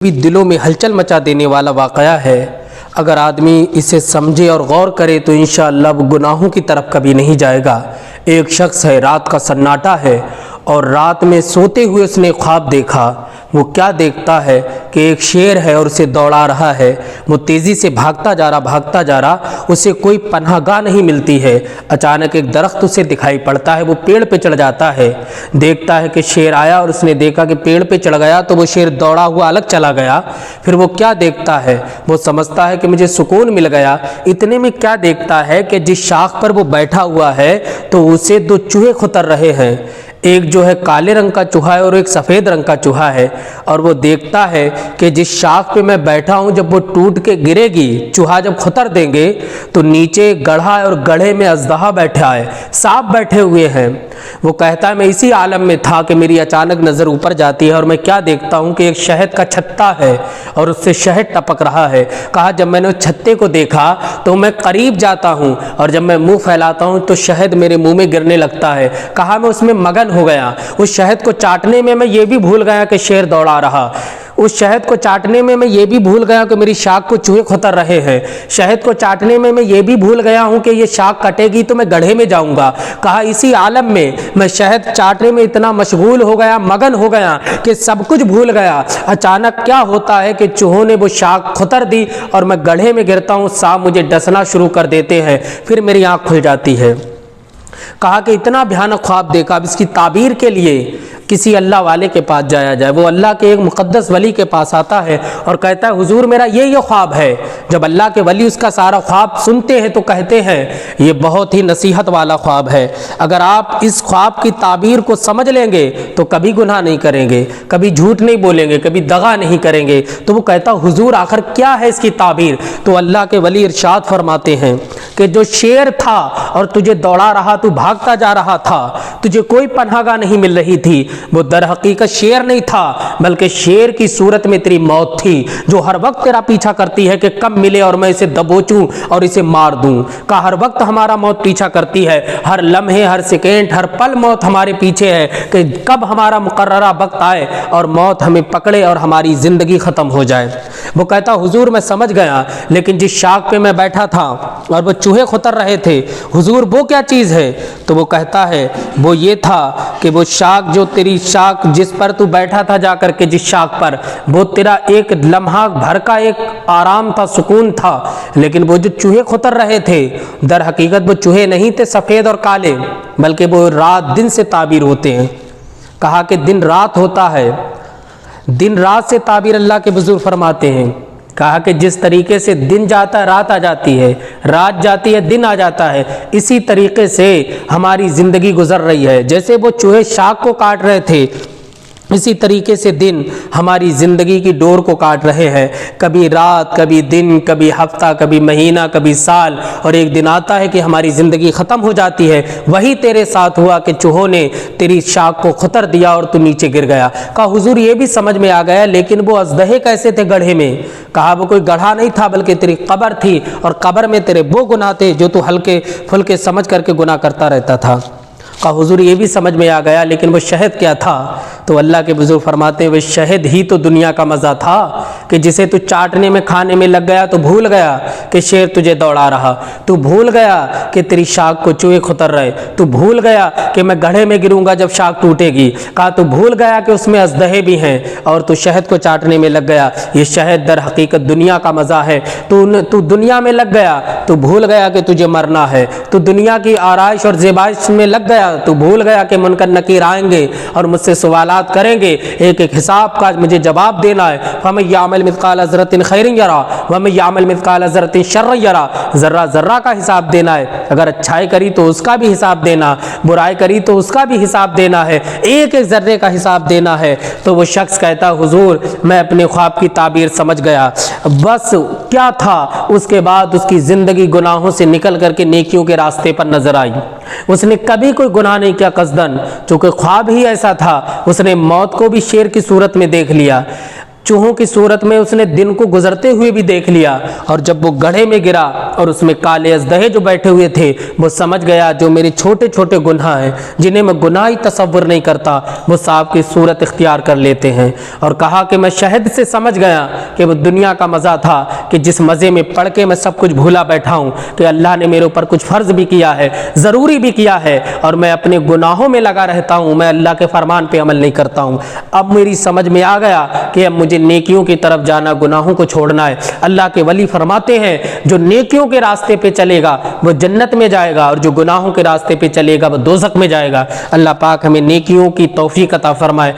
भी दिलों में हलचल मचा देने वाला वाक़या है। अगर आदमी इसे समझे और गौर करे तो इंशाअल्लाह वो गुनाहों की तरफ कभी नहीं जाएगा। एक शख्स है, रात का सन्नाटा है और रात में सोते हुए उसने ख्वाब देखा। वो क्या देखता है कि एक शेर है और उसे दौड़ा रहा है। वो तेज़ी से भागता जा रहा, उसे कोई पनाहगाह नहीं मिलती है। अचानक एक दरख्त उसे दिखाई पड़ता है। वो पेड़ पे चढ़ जाता है, देखता है कि शेर आया और उसने देखा कि पेड़ पे चढ़ गया तो वो शेर दौड़ा हुआ अलग चला गया। फिर वो क्या देखता है, वो समझता है कि मुझे सुकून मिल गया। इतने में क्या देखता है कि जिस शाख पर वो बैठा हुआ है तो उसे दो चूहे खुतर रहे हैं। एक जो है काले रंग का चूहा है और एक सफ़ेद रंग का चूहा है। और वो देखता है कि जिस शाख पे मैं बैठा हूँ जब वो टूट के गिरेगी, चूहा जब खुतर देंगे तो नीचे गढ़ा है और गढ़े में अजदहा बैठा है, सांप बैठे हुए हैं। वो कहता है मैं इसी आलम में था कि मेरी अचानक नज़र ऊपर जाती है और मैं क्या देखता हूँ कि एक शहद का छत्ता है और उससे शहद टपक रहा है। कहा जब मैंने उस छत्ते को देखा तो मैं करीब जाता हूँ और जब मैं मुंह फैलाता हूँ तो शहद मेरे मुंह में गिरने लगता है। कहा मैं उसमें मगन हो गया। उस शहद को चाटने में मैं ये भी भूल गया कि शेर दौड़ा रहा। उस शहद को चाटने में मैं ये भी भूल गया कि मेरी शाख को चूहे खुतर रहे हैं। शहद को चाटने में मैं ये भी भूल गया हूँ कि ये शाख कटेगी तो मैं गड्ढे में जाऊंगा। कहा इसी आलम में मैं शहद चाटने में इतना मशगूल हो गया, मगन हो गया कि सब कुछ भूल गया। अचानक क्या होता है कि चूहों ने वो शाख खुतर दी और मैं गड्ढे में गिरता हूँ। सांप मुझे डसना शुरू कर देते हैं, फिर मेरी आँख खुल जाती है। कहा कि इतना भयानक ख्वाब देखा। अब इसकी ताबीर के लिए किसी अल्लाह वाले के पास जाया जाए। वो अल्लाह के एक मुक़द्दस वली के पास आता है और कहता है हुजूर मेरा ये ख्वाब है। जब अल्लाह के वली उसका सारा ख्वाब सुनते हैं तो कहते हैं ये बहुत ही नसीहत वाला ख्वाब है। अगर आप इस ख्वाब की ताबीर को समझ लेंगे तो कभी गुनाह नहीं करेंगे, कभी झूठ नहीं बोलेंगे, कभी दगा नहीं करेंगे। तो वो कहता हुजूर आखिर क्या है इसकी ताबीर? तो अल्लाह के वली इरशाद फरमाते हैं कि जो शेर था और तुझे दौड़ा रहा, तू भागता जा रहा था, तुझे कोई पनाहगाह नहीं मिल रही थी, वो दर हकीकत शेर नहीं था बल्कि शेर की सूरत में तेरी मौत थी जो हर वक्त तेरा पीछा करती है कि कब मिले और मैं इसे दबोचूं और इसे मार दूं। का हर वक्त हमारा मौत पीछा करती है, हर लम्हे, हर सेकेंड, हर पल मौत हमारे पीछे है कि कब हमारा मुकर्ररा वक्त आए और मौत हमें पकड़े और हमारी ज़िंदगी ख़त्म हो जाए। वो कहता हुजूर मैं समझ गया, लेकिन जिस शाख पे मैं बैठा था और वो चूहे खुतर रहे थे, हुजूर वो क्या चीज़ है? तो वो कहता है वो ये था कि वो शाख, जो तेरी शाख जिस पर तू बैठा था जाकर के जिस शाख पर, वो तेरा एक लम्हा भर का एक आराम था, सुकून था। लेकिन वो जो चूहे खुतर रहे थे दर हकीकत वो चूहे नहीं थे सफ़ेद और काले, बल्कि वो रात दिन से ताबीर होते हैं। कहा कि दिन रात होता है, दिन रात से ताबीर अल्लाह के बुजुर्ग फरमाते हैं। कहा कि जिस तरीके से दिन जाता है रात आ जाती है, रात जाती है दिन आ जाता है, इसी तरीके से हमारी ज़िंदगी गुजर रही है। जैसे वो चूहे शाख को काट रहे थे, इसी तरीके से दिन हमारी ज़िंदगी की डोर को काट रहे हैं। कभी रात, कभी दिन, कभी हफ्ता, कभी महीना, कभी साल, और एक दिन आता है कि हमारी ज़िंदगी ख़त्म हो जाती है। वही तेरे साथ हुआ कि चूहों ने तेरी शाख को खुतर दिया और तू नीचे गिर गया। कहा हुजूर ये भी समझ में आ गया, लेकिन वो अजदहे कैसे थे गड्ढे में? कहा वो कोई गड्ढा नहीं था बल्कि तेरी कब्र थी, और कब्र में तेरे वो गुनाह थे जो तू हल्के फुल्के समझ करके गुनाह करता रहता था। कहा हुजूर ये भी समझ में आ गया, लेकिन वो शहद क्या था? तो अल्लाह के बुजुर्ग फरमाते हैं वो शहद ही तो दुनिया का मज़ा था कि जिसे तू चाटने में, खाने में लग गया तो भूल गया कि शेर तुझे दौड़ा रहा, तू भूल गया कि तेरी शाख को चूहे खुतर रहे, तू भूल गया कि मैं गड्ढे में गिरूंगा जब शाख टूटेगी। कहा तू भूल गया कि उसमें अजदहे भी हैं और तू शहद को चाटने में लग गया। ये शहद दर हकीकत दुनिया का मज़ा है। तू दुनिया में लग गया, तू भूल गया कि तुझे मरना है। तू दुनिया की आराइश और ज़ेबाइश में लग गया, तू भूल गया कि मुनकर नकीर आएंगे और मुझसे सवालात करेंगे, एक एक हिसाब का मुझे जवाब देना है। वमन यामल मिस्काल ज़र्रतिन खैरिन यरा वमन यामल मिस्काल ज़र्रतिन शर्रन यरा, ज़र्रा ज़र्रा का हिसाब देना है। अगर अच्छाई करी तो उसका भी हिसाब देना, बुराई करी तो उसका भी हिसाब देना है, एक एक ज़र्रे का हिसाब देना है। तो वो शख्स कहता हुजूर मैं अपने ख्वाब की ताबीर समझ गया। बस क्या था, उसके बाद उसकी ज़िंदगी गुनाहों से निकल करके नेकियों के रास्ते पर नजर आई। उसने कभी कोई गुनाह नहीं किया कसदन, चूँकि ख्वाब ही ऐसा था। उसने मौत को भी शेर की सूरत में देख लिया, चूहों की सूरत में उसने दिन को गुजरते हुए भी देख लिया, और जब वो गड्ढे में गिरा और उसमें काले अजदहे जो बैठे हुए थे वो समझ गया जो मेरे छोटे छोटे गुनाह हैं जिन्हें मैं गुनाह ही तसव्वुर नहीं करता वो सांप की सूरत इख्तियार कर लेते हैं। और कहा कि मैं शहद से समझ गया कि वो दुनिया का मज़ा था कि जिस मज़े में पढ़ के मैं सब कुछ भूला बैठा हूँ कि अल्लाह ने मेरे ऊपर कुछ फ़र्ज़ भी किया है, ज़रूरी भी किया है, और मैं अपने गुनाहों में लगा रहता हूँ, मैं अल्लाह के फरमान पे अमल नहीं करता हूँ। अब मेरी समझ में आ गया कि अब मुझे नेकियों की तरफ जाना, गुनाहों को छोड़ना है। अल्लाह के वली फरमाते हैं जो नेकियों के रास्ते पे चलेगा वो जन्नत में जाएगा और जो गुनाहों के रास्ते पे चलेगा वो दोज़ख में जाएगा। अल्लाह पाक हमें नेकियों की तौफीक अता फरमाए।